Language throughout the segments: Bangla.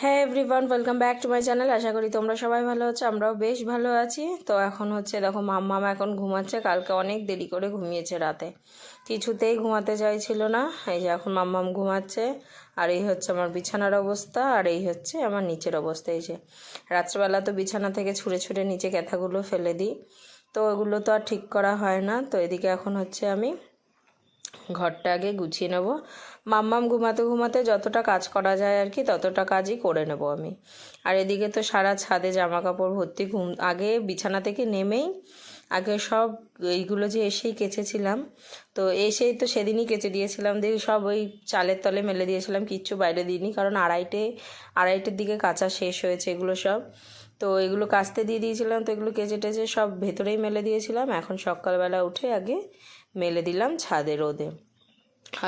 হ্যাঁ everyone, welcome back to my channel. আশা করি তোমরা সবাই ভালো আছো, আমরাও বেশ ভালো আছি। তো এখন হচ্ছে দেখো মাম্মাম এখন ঘুমাচ্ছে। কালকে অনেক দেরি করে ঘুমিয়েছে রাতে, কিছুতেই ঘুমাতে চাইছিল না। এই যে এখন মাম্মাম ঘুমাচ্ছে। আর এই হচ্ছে আমার বিছানার অবস্থা, আর এই হচ্ছে আমার নিচের অবস্থা। এই যে রাত্রেবেলা তো বিছানা থেকে ছুঁড়ে ছুঁড়ে নিচে ক্যাথাগুলো ফেলে দিই, তো ওগুলো তো আর ঠিক করা হয় না। তো এদিকে এখন হচ্ছে আমি ঘরটা আগে গুছিয়ে নেব। মাম্মাম ঘুমাতে ঘুমাতে যতটা কাজ করা যায় আর কি ততটা কাজই করে নেব আমি। আর এদিকে তো সারা ছাদে জামা কাপড় ভর্তি। আগে বিছানা থেকে নেমেই আগে সব এইগুলো যে এসেই কেচেছিলাম, তো এসেই তো সেদিনই কেচে দিয়েছিলাম, দিয়ে সব ওই চালের তলে মেলে দিয়েছিলাম, কিচ্ছু বাইরে দিইনি, কারণ আড়াইটের দিকে কাচা শেষ হয়েছে এগুলো সব। তো এগুলো কাচতে দিয়ে দিয়েছিলাম, তো এগুলো কেচে টেচে সব ভেতরেই মেলে দিয়েছিলাম। এখন সকালবেলা উঠে আগে মেলে দিলাম ছাদে রোদে।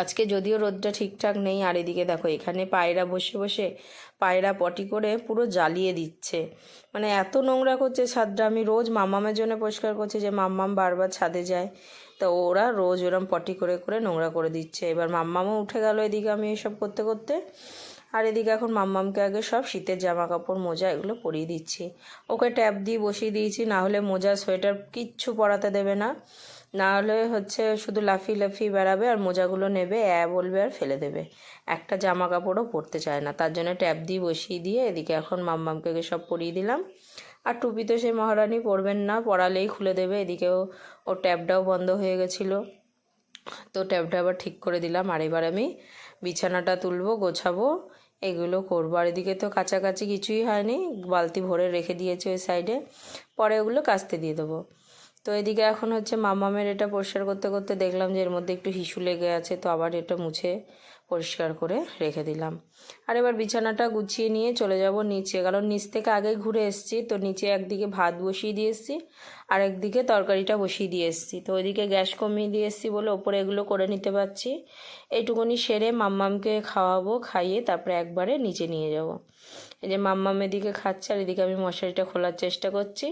আজকে যদিও রোদটা ঠিকঠাক নেই। আর এদিকে দেখো এখানে পায়রা বসে বসে পায়রা পটি করে পুরো জ্বালিয়ে দিচ্ছে, মানে এত নোংরা করছে ছাদটা। আমি রোজ মাম্মামের জন্য পরিষ্কার করছি, যে মাম্মাম বারবার ছাদে যায়, তো ওরা রোজ ওরম পটি করে করে নোংরা করে দিচ্ছে। এবার মাম্মামও উঠে গেল এদিকে আমি এসব করতে করতে। আর এদিকে এখন মাম্মামকে আগে সব শীতের জামা কাপড় মোজা এগুলো পরিয়ে দিচ্ছি। ওকে ট্যাপ দিয়ে বসিয়ে দিয়েছি, না হলে মোজা সোয়েটার কিচ্ছু পরাতে দেবে না। না হলে হচ্ছে শুধু লাফিয়ে লাফিয়ে বেড়াবে, আর মোজাগুলো নেবে বলবে আর ফেলে দেবে। একটা জামা কাপড়ও পরতে চায় না, তার জন্য ট্যাপ দিয়ে বসিয়ে দিয়ে এদিকে এখন মাম্মামকে সব পরিয়ে দিলাম। আর টুপি তো সেই মহারানী পরবেন না, পরালেই খুলে দেবে। এদিকেও ওর ট্যাপটাও বন্ধ হয়ে গেছিলো, তো ট্যাপটা আবার ঠিক করে দিলাম। আর এবার আমি বিছানাটা তুলবো, গোছাবো, এগুলো করবো। আর এদিকে তো কাছাকাছি কিছুই হয়নি, বালতি ভরে রেখে দিয়েছে ওই সাইডে, পরে ওগুলো কাচতে দিয়ে দেবো। তো এদিকে এখন হচ্ছে মাম্মামের এটা পরিষ্কার করতে করতে দেখলাম যে এর মধ্যে একটু হিসু লেগে আছে, তো আবার এটা মুছে পরিষ্কার করে রেখে দিলাম। আর এবার বিছানাটা গুছিয়ে নিয়ে চলে যাব নিচে, কারণ নিচ থেকে আগেই ঘুরে এসেছি। তো নিচে একদিকে ভাত বসিয়ে দিয়ে এসেছি, আর একদিকে তরকারিটা বসিয়ে দিয়ে এসেছি। তো ওইদিকে গ্যাস কমিয়ে দিয়ে এসেছি বলে ওপরে এগুলো করে নিতে পারছি। এইটুকুনি সেরে মাম্মামকে খাওয়াবো, খাইয়ে তারপরে একবারে নিচে নিয়ে যাব। এই যে মাম্মাম এদিকে খাচ্ছে, আর এদিকে আমি মশারিটা খোলার চেষ্টা করছি।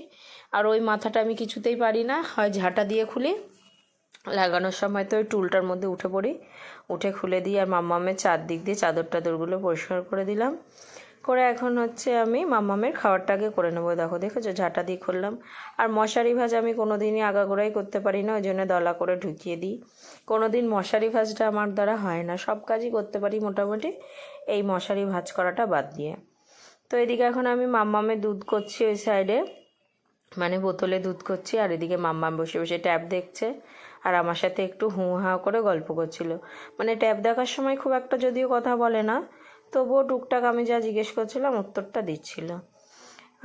আর ওই মাথাটা আমি কিছুতেই পারি না, হয় ঝাঁটা দিয়ে খুলি, লাগানোর সময় তো ওই টুলটার মধ্যে উঠে পড়ি, উঠে খুলে দিই। আর মাম্মামের চারদিক দিয়ে চাদর টাদরগুলো পরিষ্কার করে দিলাম, করে এখন হচ্ছে আমি মাম্মামের খাবারটাকে করে নেবো। দেখেছো ঝাঁটা দিয়ে খুললাম। আর মশারি ভাজ আমি কোনো দিনই আগাগোড়াই করতে পারি না, ওই জন্য দলা করে ঢুকিয়ে দিই। কোনো দিন মশারি ভাজটা আমার দ্বারা হয় না, সব কাজই করতে পারি মোটামুটি, এই মশারি ভাজ করাটা বাদ দিয়ে। তো এদিকে এখন আমি মাম্মামের দুধ করছি ওই সাইডে, মানে বোতলে দুধ করছি। আর এদিকে মাম্মাম বসে বসে ট্যাব দেখছে, আর আমার সাথে একটু হুঁ হাঁ করে গল্প করছিল। মানে ট্যাব দেখার সময় খুব একটা যদিও কথা বলে না, তবুও টুকটাক আমি যা জিজ্ঞেস করছিলাম উত্তরটা দিচ্ছিল।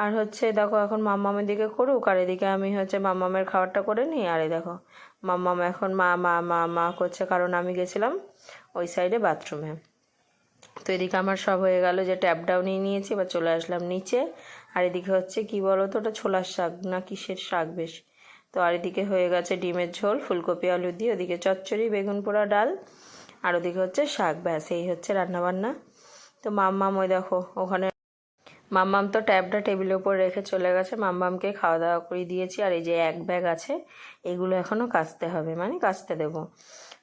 আর হচ্ছে দেখো এখন মাম্মামের দিকে করুক, আর এদিকে আমি হচ্ছে মাম্মামের খাবারটা করে নিই। আর এই দেখো মাম্মাম এখন মা মা মা মা করছে, কারণ আমি গেছিলাম ওই সাইডে বাথরুমে। তো এদিকে আমার সব হয়ে গেল, যে ট্যাপটাও নিয়ে নিয়েছি, এবার চলে আসলাম নিচে। আর এদিকে হচ্ছে কি বলো তো, ওটা ছোলার শাক না কিসের শাক বেশ। তো আর এদিকে হয়ে গেছে ডিমের ঝোল ফুলকপি আলু দিয়ে, ওদিকে চচ্চড়ি বেগুন পোড়া ডাল, আর ওদিকে হচ্ছে শাক, ব্যাস এই হচ্ছে রান্নাবান্না। তো মাম্মাম ওই দেখো ওখানে, মাম্মাম তো ট্যাবটা টেবিলের উপর রেখে চলে গেছে। মাম্মামকে খাওয়া দাওয়া করে দিয়েছি। আর এই যে এক ব্যাগ আছে, এগুলো এখনও কাচতে হবে, মানে কাচতে দেবো।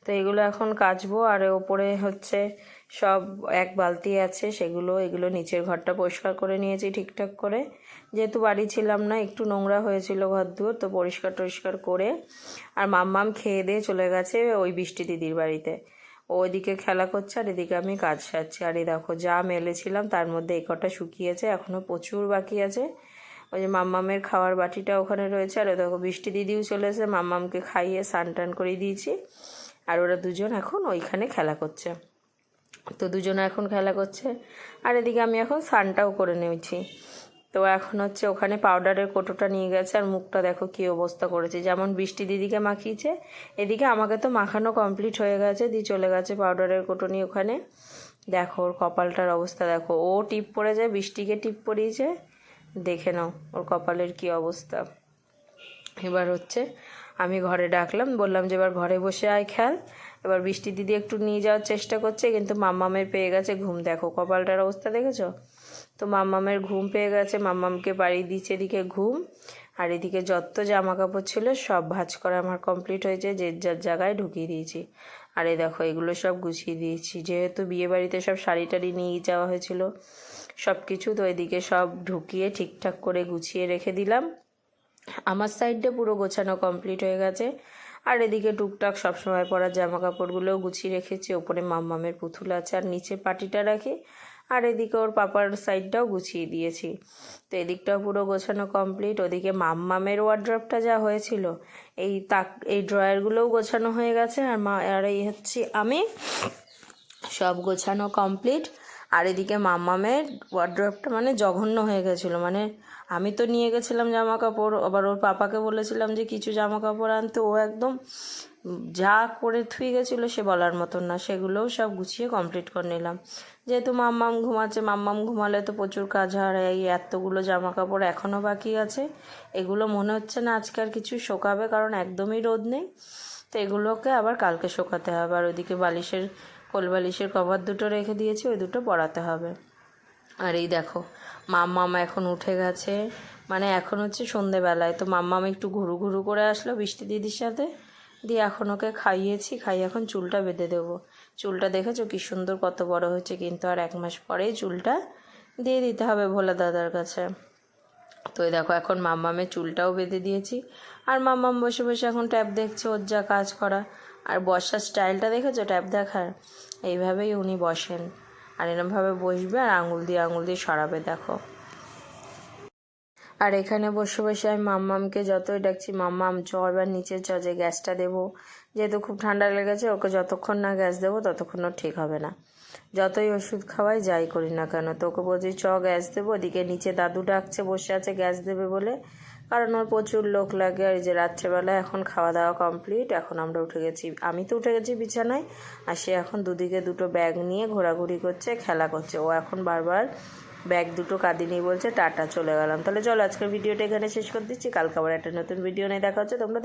তো এগুলো এখন কাচবো। আর ওপরে হচ্ছে সব এক বালতি আছে, এগুলো নিচের ঘরটা পরিষ্কার করে নিয়েছি ঠিকঠাক করে, যেহেতু বাড়ি ছিলাম না, একটু নোংরা হয়েছিল ঘর দুয়ার, তো পরিষ্কার টরিষ্কার করে। আর মাম্মাম খেয়ে দিয়ে চলে গেছে ওই বৃষ্টি দিদির বাড়িতে, ওইদিকে খেলা করছে, আর এদিকে আমি কাজ সারছি। আর এই দেখো যা মেলেছিলাম তার মধ্যে এই কটা শুকিয়েছে, এখনও প্রচুর বাকি আছে। ওই যে মাম্মামের খাওয়ার বাটিটা ওখানে রয়েছে। আর দেখো বৃষ্টি দিদিও চলে এসে মাম্মামকে খাইয়ে স্নান টান করিয়ে দিয়েছি। আর ওরা দুজন এখন ওইখানে খেলা করছে, তো দুজনে এখন খেলা করছে। আর এদিকে আমি এখন স্নানটাও করে নিয়েছি। তো এখন হচ্ছে ওখানে পাউডারের কোটোটা নিয়ে গেছে, আর মুখটা দেখো কী অবস্থা করেছে, যেমন বৃষ্টি দিদিকে মাখিয়েছে, এদিকে আমাকে তো মাখানো কমপ্লিট হয়ে গেছে, দিয়ে চলে গেছে পাউডারের কোটো নিয়ে ওখানে। দেখো ওর কপালটার অবস্থা দেখো, ও টিপ পড়ে যায়, বৃষ্টিকে টিপ পড়িয়েছে, দেখে নাও ওর কপালের কী অবস্থা। এবার হচ্ছে আমি ঘরে ডাকলাম, বললাম যে এবার ঘরে বসে আয় খেল। এবার বৃষ্টি দিদি একটু নিয়ে যাওয়ার চেষ্টা করছে, কিন্তু মাম্মামের পেয়ে গেছে ঘুম, দেখো কপালটার অবস্থা দেখেছো। তো মাম্মামের ঘুম পেয়ে গেছে, মাম্মামকে বাড়ি দিচ্ছে এদিকে ঘুম। আর এদিকে যত জামা কাপড় ছিল সব ভাঁজ করা আমার কমপ্লিট হয়েছে, যে যার জায়গায় ঢুকিয়ে দিয়েছি। আর এই দেখো এগুলো সব গুছিয়ে দিয়েছি, যেহেতু বিয়ে বাড়িতে সব শাড়ি টাড়ি নিয়ে যাওয়া হয়েছিল, সব কিছু। তো এদিকে সব ঢুকিয়ে ঠিকঠাক করে গুছিয়ে রেখে দিলাম। আমার সাইডটা পুরো গোছানো কমপ্লিট হয়ে গেছে। আর এদিকে টুকটাক সবসময় পরা জামা কাপড়গুলোও গুছিয়ে রেখেছি। ওপরে মাম্মামের পুতুল আছে আর নিচে পাটিটা রাখি। আর এদিকে ওর পাপার সাইডটাও গুছিয়ে দিয়েছি। তো এদিকটাও পুরো গোছানো কমপ্লিট। ওদিকে মাম্মামের ওয়ার্ড্রপটা যা হয়েছিল, এই ড্রয়ারগুলোও গোছানো হয়ে গেছে। আর এই হচ্ছে আমি, সব গোছানো কমপ্লিট। আর এদিকে মাম্মামের ওয়ার্ড্রপটা মানে জঘন্য হয়ে গেছিলো। মানে আমি তো নিয়ে গেছিলাম জামা কাপড়, আবার ওর পাপাকে বলেছিলাম যে কিছু জামা কাপড় আনতে, ও একদম যা করে থুয়ে গেছিলো সে বলার মতন না। সেগুলোও সব গুছিয়ে কমপ্লিট করে নিলাম। যেহেতু মাম্মাম ঘুমাচ্ছে, মাম্মাম ঘুমালে তো প্রচুর কাজ হয়। এই এতগুলো জামা কাপড় এখনও বাকি আছে। এগুলো মনে হচ্ছে না আজকে আর কিছু শোকাবে, কারণ একদমই রোদ নেই। তো এগুলোকে আবার কালকে শোকাতে হবে। আর ওইদিকে কোলবালিশের কভার দুটো রেখে দিয়েছি, ওই দুটো পরাতে হবে। আর এই দেখো মাম্মাম এখন উঠে গেছে, মানে এখন হচ্ছে সন্ধেবেলায়। তো মাম্মাম একটু ঘুরু ঘুরু করে আসলো বৃষ্টি দিদির সাথে, দিয়ে এখন ওকে খাইয়েছি। এখন চুলটা বেঁধে দেবো। চুলটা দেখেছো কি সুন্দর, কত বড় হয়েছে। কিন্তু আর 1 মাস পরেই চুলটা দিয়ে দিতে হবে ভোলা দাদার কাছে। তো এই দেখো এখন মাম্মামের চুলটাও বেঁধে দিয়েছি। আর মাম্মাম বসে বসে এখন ট্যাব দেখছে, ওর যা কাজ করা। আর বসার স্টাইলটা দেখেছো ট্যাব দেখার? এইভাবেই উনি বসেন। আর এরমভাবে বসবে আর আঙুল দিয়ে সরাবে, দেখো। আর এখানে বসে বসে আমি মাম্মামকে যতই ডাকছি, মাম্মাম চ এবার নিচে চ, যে গ্যাসটা দেবো। যেহেতু খুব ঠান্ডা লেগেছে, ওকে যতক্ষণ না গ্যাস দেবো ততক্ষণ ওর ঠিক হবে না। যতই ওষুধ খাওয়াই যাই করি না কেন, তো ওকে বলছি চ গ্যাস দেবো। ওদিকে নিচে দাদু ডাকছে, বসে আছে গ্যাস দেবে বলে, কারণ ওর প্রচুর লোক লাগে। আর এই যে রাত্রেবেলা এখন খাওয়া দাওয়া কমপ্লিট, এখন আমরা উঠে গেছি। আমি তো উঠে গেছি বিছানায়, আর সে এখন দুদিকে দুটো ব্যাগ নিয়ে ঘোরাঘুরি করছে, খেলা করছে। ও এখন বারবার ব্যাগ দুটো কাঁদিনি বলছে। টাটা, চলে গেলাম। তাহলে চলো আজকের ভিডিওটা এখানে শেষ করে দিচ্ছি। কালকে আবার একটা নতুন ভিডিও নিয়ে দেখা হচ্ছে, তোমরা